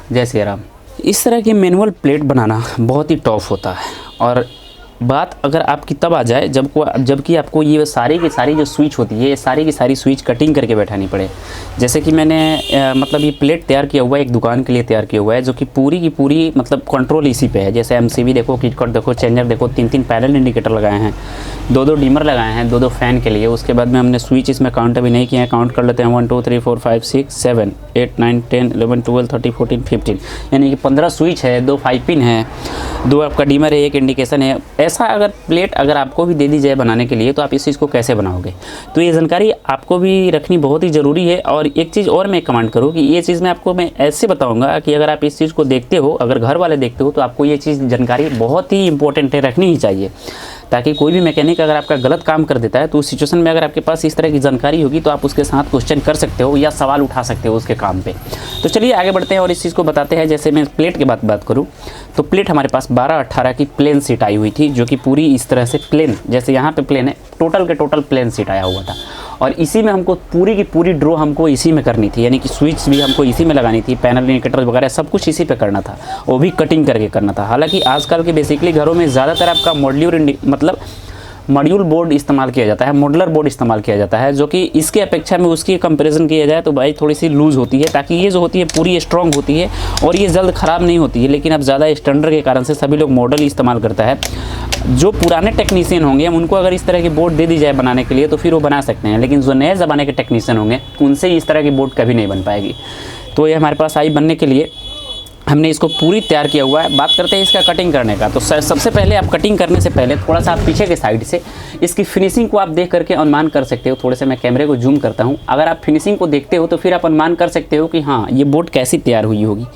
जय श्री राम। इस तरह की मैनुअल प्लेट बनाना बहुत ही टफ होता है और बात अगर आपकी तब आ जाए जबकि आपको ये सारी की सारी जो स्विच होती है, ये सारी की सारी स्विच कटिंग करके बैठानी पड़े। जैसे कि मैंने मतलब ये प्लेट तैयार किया हुआ है, एक दुकान के लिए तैयार किया हुआ है, जो कि पूरी की पूरी मतलब कंट्रोल इसी पे है। जैसे MCB देखो, किटकट देखो, चेंजर देखो, 3-3 पैरेलल इंडिकेटर लगाए हैं, 2-2 डिमर लगाए हैं, 2-2 फ़ैन के लिए। उसके बाद में हमने स्विच इसमें काउंट अभी नहीं किया है, काउंट कर लेते हैं 1 2 3 4 5 6 7 8 9 10 11 12 13 14 15, यानी कि 15 स्विच है, 2 5 पिन है, 2 आपका डिमर है, 1 इंडिकेशन है। ऐसा अगर प्लेट अगर आपको भी दे दी जाए बनाने के लिए तो आप इस चीज़ को कैसे बनाओगे? तो ये जानकारी आपको भी रखनी बहुत ही ज़रूरी है। और एक चीज़ और मैं कमेंट करूँ कि ये चीज़ मैं ऐसे बताऊंगा कि अगर आप इस चीज़ को देखते हो, अगर घर वाले देखते हो, तो आपको ये चीज़ जानकारी बहुत ही इंपॉर्टेंट है, रखनी ही चाहिए, ताकि कोई भी मैकेनिक अगर आपका गलत काम कर देता है तो उस सिचुएशन में अगर आपके पास इस तरह की जानकारी होगी तो आप उसके साथ क्वेश्चन कर सकते हो या सवाल उठा सकते हो उसके काम पे। तो चलिए आगे बढ़ते हैं और इस चीज़ को बताते हैं। जैसे मैं प्लेट की बात करूँ तो प्लेट हमारे पास 12-18 की प्लेन सीट आई हुई थी, जो कि पूरी इस तरह से प्लेन, जैसे यहाँ पे प्लेन है, टोटल के टोटल प्लेन सीट आया हुआ था। और इसी में हमको पूरी की पूरी ड्रॉ हमको इसी में करनी थी, यानी कि स्विच भी हमको इसी में लगानी थी, पैनल इंडिकेटर वगैरह सब कुछ इसी पे करना था, वो भी कटिंग करके करना था। हालांकि आजकल के बेसिकली घरों में ज़्यादातर आपका मॉड्यूल बोर्ड इस्तेमाल किया जाता है, मॉडुलर बोर्ड इस्तेमाल किया जाता है, जो कि इसके अपेक्षा में उसकी कंपैरिजन किया जाए तो भाई थोड़ी सी लूज़ होती है, ताकि ये जो होती है पूरी स्ट्रॉन्ग होती है और ये जल्द ख़राब नहीं होती है। लेकिन अब ज़्यादा स्टैंडर्ड के कारण से सभी लोग मॉडल इस्तेमाल करता है। जो पुराने टेक्नीशियन होंगे उनको अगर इस तरह की बोर्ड दे दी जाए बनाने के लिए तो फिर वो बना सकते हैं, लेकिन जो नए ज़माने के टेक्नीशियन होंगे उनसे इस तरह की बोर्ड कभी नहीं बन पाएगी। तो ये हमारे पास आई बनने के लिए हमने इसको पूरी तैयार किया हुआ है। बात करते हैं इसका कटिंग करने का। तो सबसे पहले आप कटिंग करने से पहले थोड़ा सा आप पीछे के साइड से इसकी फिनिशिंग को आप देख करके अनुमान कर सकते हो। थोड़े से मैं कैमरे को जूम करता हूँ। अगर आप फिनिशिंग को देखते हो तो फिर आप अनुमान कर सकते हो कि हाँ ये बोर्ड कैसी तैयार हुई होगी।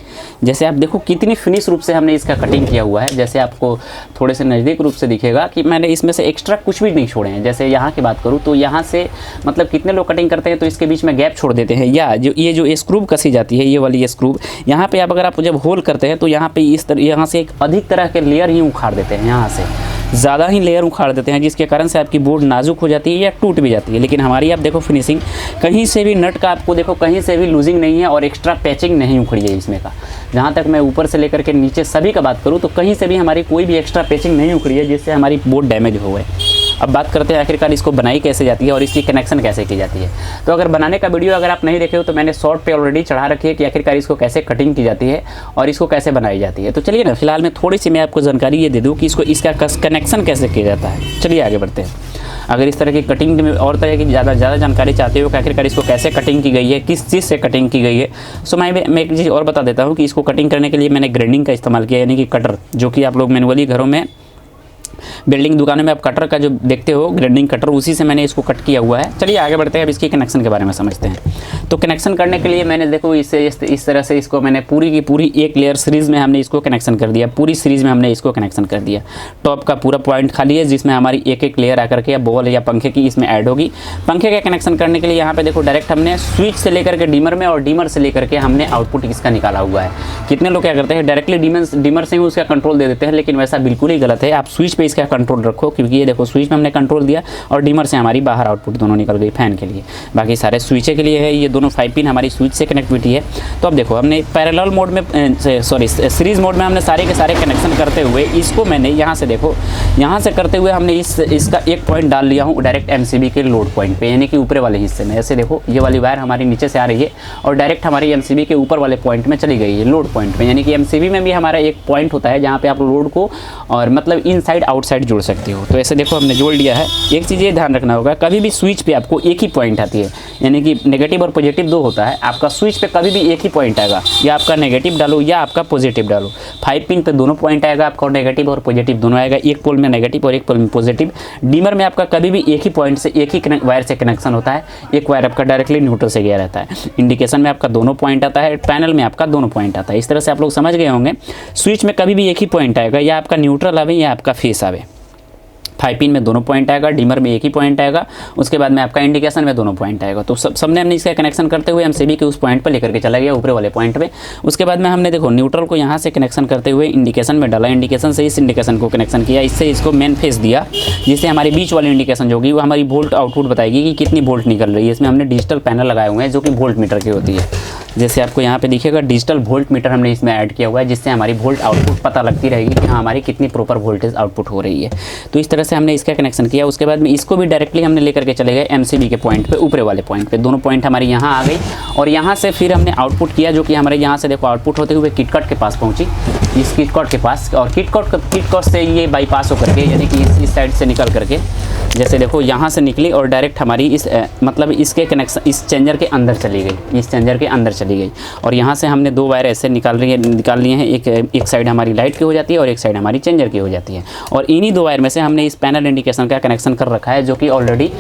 जैसे आप देखो कितनी फिनिश रूप से हमने इसका कटिंग किया हुआ है। जैसे आपको थोड़े से नज़दीक रूप से दिखेगा कि मैंने इसमें से एक्स्ट्रा कुछ भी नहीं छोड़े हैं। जैसे यहाँ की बात करूँ तो यहाँ से मतलब कितने लोग कटिंग करते हैं तो इसके बीच में गैप छोड़ देते हैं, या जो स्क्रूव कसी जाती है, ये वाली स्क्रूव, यहाँ पे अगर आप जब होल करते हैं तो यहाँ पे इस तरह यहाँ से एक अधिक तरह के लेयर ही उखाड़ देते हैं, यहाँ से ज़्यादा ही लेयर उखाड़ देते हैं, जिसके कारण से आपकी बोर्ड नाजुक हो जाती है या टूट भी जाती है। लेकिन हमारी आप देखो फिनिशिंग, कहीं से भी नट का आपको देखो कहीं से भी लूजिंग नहीं है और एक्स्ट्रा पैचिंग नहीं उखड़ी है इसमें का। जहाँ तक मैं ऊपर से लेकर के नीचे सभी का बात करूँ तो कहीं से भी हमारी कोई भी एक्स्ट्रा पैचिंग नहीं उखड़ी है जिससे हमारी बोर्ड डैमेज हो गए। अब बात करते हैं आखिरकार इसको बनाई कैसे जाती है और इसकी कनेक्शन कैसे की जाती है। तो अगर बनाने का वीडियो अगर आप नहीं देखे हो तो मैंने शॉर्ट पे ऑलरेडी चढ़ा रखी है कि आखिरकार इसको कैसे कटिंग की जाती है और इसको कैसे बनाई जाती है। तो चलिए ना, फिलहाल मैं थोड़ी सी मैं आपको जानकारी ये दे दूँ कि इसका कनेक्शन कैसे किया जाता है। चलिए आगे बढ़ते हैं। अगर इस तरह की कटिंग में और तरह की ज़्यादा जानकारी चाहते हो कि आखिरकार इसको कैसे कटिंग की गई है, किस चीज़ से कटिंग की गई है, सो मैं एक चीज़ और बता देता हूँ कि इसको कटिंग करने के लिए मैंने ग्राइंडिंग का इस्तेमाल किया, यानी कि कटर, जो कि आप लोग मैनुअली घरों में बिल्डिंग दुकानों में आप कटर का जो देखते हो ग्राइंडिंग कटर, उसी से मैंने इसको कट किया हुआ है। चलिए आगे बढ़ते हैं, अब इसके कनेक्शन के बारे में समझते हैं। तो कनेक्शन करने के लिए मैंने देखो इस तरह से इसको मैंने पूरी की पूरी एक लेयर सीरीज़ में हमने इसको कनेक्शन कर दिया, पूरी सीरीज़ में हमने इसको कनेक्शन कर दिया। टॉप का पूरा पॉइंट खाली है जिसमें हमारी एक लेयर आकर के या बॉल या पंखे की इसमें ऐड होगी। पंखे का कनेक्शन करने के लिए यहाँ पे देखो डायरेक्ट हमने स्विच से लेकर के डीमर में और डीमर से लेकर के हमने आउटपुट इसका निकाला हुआ है। कितने लोग क्या करते हैं डायरेक्टली डीमर से ही उसका कंट्रोल दे देते हैं, लेकिन वैसा बिल्कुल ही गलत है। आप स्विच पे इसका कंट्रोल रखो, क्योंकि ये देखो स्विच में हमने कंट्रोल दिया और डीमर से हमारी बाहर आउटपुट दोनों निकल गई फैन के लिए। बाकी सारे स्विचे के लिए है, ये दोनों 5 पिन हमारी स्विच से कनेक्टिविटी है। तो अब देखो हमने पैरेलल मोड में सीरीज़ मोड में हमने सारे के सारे कनेक्शन करते हुए इसको मैंने यहाँ से देखो यहाँ से करते हुए हमने इसका एक पॉइंट डाल लिया हूँ डायरेक्ट MCB के लोड पॉइंट पे, यानी कि ऊपर वाले हिस्से में। ऐसे देखो ये वाली वायर हमारी नीचे से आ रही है और डायरेक्ट हमारी MCB के ऊपर वाले पॉइंट में चली गई है, लोड पॉइंट में। यानी कि MCB में भी हमारा एक पॉइंट होता है जहाँ पे आप लोड को और मतलब इनसाइड आउटसाइड जोड़ सकते हो। तो ऐसे देखो हमने जोड़ लिया है। एक चीज़ ये ध्यान रखना होगा, कभी भी स्विच पे आपको एक ही पॉइंट आती है, यानी कि नेगेटिव और पॉजिटिव 2 होता है। आपका स्विच पे कभी भी एक ही पॉइंट आएगा, या आपका नेगेटिव डालो या आपका पॉजिटिव डालो। 5 पिन पे दोनों पॉइंट आएगा आपका, और नेगेटिव और पॉजिटिव दोनों आएगा, एक पोल में नेगेटिव और एक पोल में पॉजिटिव। डीमर में आपका कभी भी एक ही पॉइंट से एक ही वायर से कनेक्शन होता है, एक वायर आपका डायरेक्टली न्यूट्रल से गया रहता है। इंडिकेशन में आपका दोनों पॉइंट आता है, पैनल में आपका दोनों पॉइंट आता है। इस तरह से आप लोग समझ गए होंगे। स्विच में कभी भी एक ही पॉइंट आएगा, या आपका न्यूट्रल आवे या आपका फेस आवे। 5 पिन में दोनों पॉइंट आएगा, डीमर में एक ही पॉइंट आएगा, उसके बाद में आपका इंडिकेशन में दोनों पॉइंट आएगा। तो सबने हमने इसका कनेक्शन करते हुए MCB के उस पॉइंट पर लेकर के चला गया, ऊपर वाले पॉइंट पे। उसके बाद में हमने देखो न्यूट्रल को यहाँ से कनेक्शन करते हुए इंडिकेशन में डाला, इंडिकेशन से इस इंडिकेशन को कनेक्शन किया, इससे इसको मेन फेस दिया, जिससे हमारी बीच वाली इंडिकेशन जो होगी वो हमारी वोल्ट आउटपुट बताएगी कि कितनी वोल्ट निकल रही है। इसमें हमने डिजिटल पैनल लगाए हुए हैं जो कि वोल्ट मीटर की होती है। जैसे आपको यहाँ पे दिखेगा डिजिटल वोल्ट मीटर हमने इसमें ऐड किया हुआ है, जिससे हमारी वोल्ट आउटपुट पता लगती रहेगी कि हाँ हमारी कितनी प्रॉपर वोल्टेज आउटपुट हो रही है। तो इस तरह से हमने इसका कनेक्शन किया। उसके बाद में इसको भी डायरेक्टली हमने लेकर के चले गए MCB के पॉइंट पे, ऊपरे वाले पॉइंट पे। दोनों पॉइंट हमारी यहाँ आ गई और यहाँ से फिर हमने आउटपुट किया, जो कि हमारे यहाँ से देखो आउटपुट होते हुए किटकट के पास पहुँची, इस किटकट के पास। और किटकट से ये बाईपास होकर के, यानी कि इस साइड से निकल करके जैसे देखो यहाँ से निकली और डायरेक्ट हमारी इस मतलब इसके कनेक्शन इस चेंजर के अंदर चली गई, इस चेंजर के अंदर चली गई। और यहाँ से हमने 2 वायर ऐसे निकाल लिए हैं, एक साइड हमारी लाइट की हो जाती है और एक साइड हमारी चेंजर की हो जाती है। और इन्हीं 2 वायर में से हमने इस पैनल इंडिकेशन का कनेक्शन कर रखा है, जो कि ऑलरेडी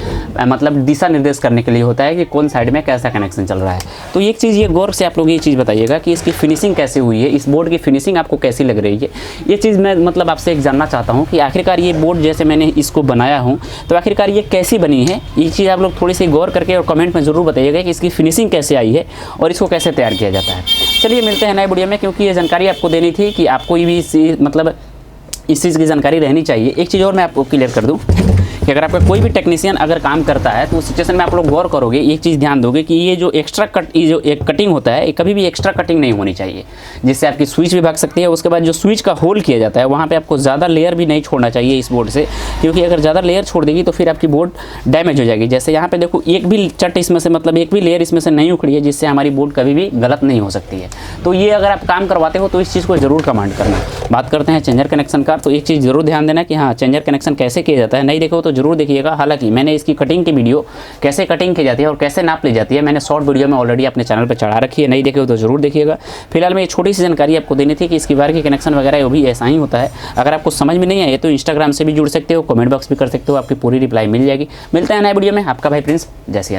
मतलब दिशा निर्देश करने के लिए होता है कि कौन साइड में कैसा कनेक्शन चल रहा है। तो एक चीज़ ये गौर से आप लोग ये चीज़ बताइएगा कि इसकी फिनिशिंग कैसे हुई है, इस बोर्ड की फिनिशिंग आपको कैसी लग रही है। ये चीज़ मैं मतलब आपसे एक जानना चाहता हूँ कि आखिरकार ये बोर्ड जैसे मैंने इसको बनाया हूँ तो आखिरकार ये कैसी बनी है। ये चीज़ आप लोग थोड़ी सी गौर करके और कमेंट में ज़रूर बताइएगा कि इसकी फिनिशिंग कैसे आई है और इसको कैसे तैयार किया जाता है। चलिए मिलते हैं नए वीडियो में, क्योंकि ये जानकारी आपको देनी थी कि आपको भी मतलब इस चीज़ की जानकारी रहनी चाहिए। एक चीज़ और मैं आपको क्लियर कर दूं कि अगर आपका कोई भी टेक्नीशियन अगर काम करता है तो उस सिचुएशन में आप लोग गौर करोगे, एक चीज़ ध्यान दोगे कि ये जो एक्स्ट्रा एक कटिंग होता है, ये कभी भी एक्स्ट्रा कटिंग नहीं होनी चाहिए, जिससे आपकी स्विच भी भाग सकती है। उसके बाद जो स्विच का होल किया जाता है वहाँ पे आपको ज़्यादा लेयर भी नहीं छोड़ना चाहिए इस बोर्ड से, क्योंकि अगर ज़्यादा लेयर छोड़ देगी तो फिर आपकी बोर्ड डैमेज हो जाएगी। जैसे यहाँ पे देखो एक भी चट इसमें से मतलब एक भी लेयर इसमें से नहीं उखड़ी है, जिससे हमारी बोर्ड कभी भी गलत नहीं हो सकती है। तो ये अगर आप काम करवाते हो तो इस चीज़ को ज़रूर कमांड करना। बात करते हैं चेंजर कनेक्शन का, तो एक चीज़ ज़रूर ध्यान देना कि हाँ चेंजर कनेक्शन कैसे किया जाता है, नहीं देखो तो ज़रूर देखिएगा। हालांकि मैंने इसकी कटिंग की वीडियो कैसे कटिंग की जाती है और कैसे नाप ली जाती है मैंने शॉर्ट वीडियो में ऑलरेडी अपने चैनल पर चढ़ा रखी है, नहीं देखे हो तो ज़रूर देखिएगा। फिलहाल मैं ये छोटी सी जानकारी आपको देनी थी कि इसकी वायर की कनेक्शन वगैरह वो भी ऐसा ही होता है। अगर आपको समझ में नहीं आए तो इंस्टाग्राम से भी जुड़ सकते हो, कमेंट बॉक्स भी कर सकते हो, आपकी पूरी रिप्लाई मिल जाएगी। मिलते हैं नए वीडियो में, आपका भाई प्रिंस। जय श्री राम।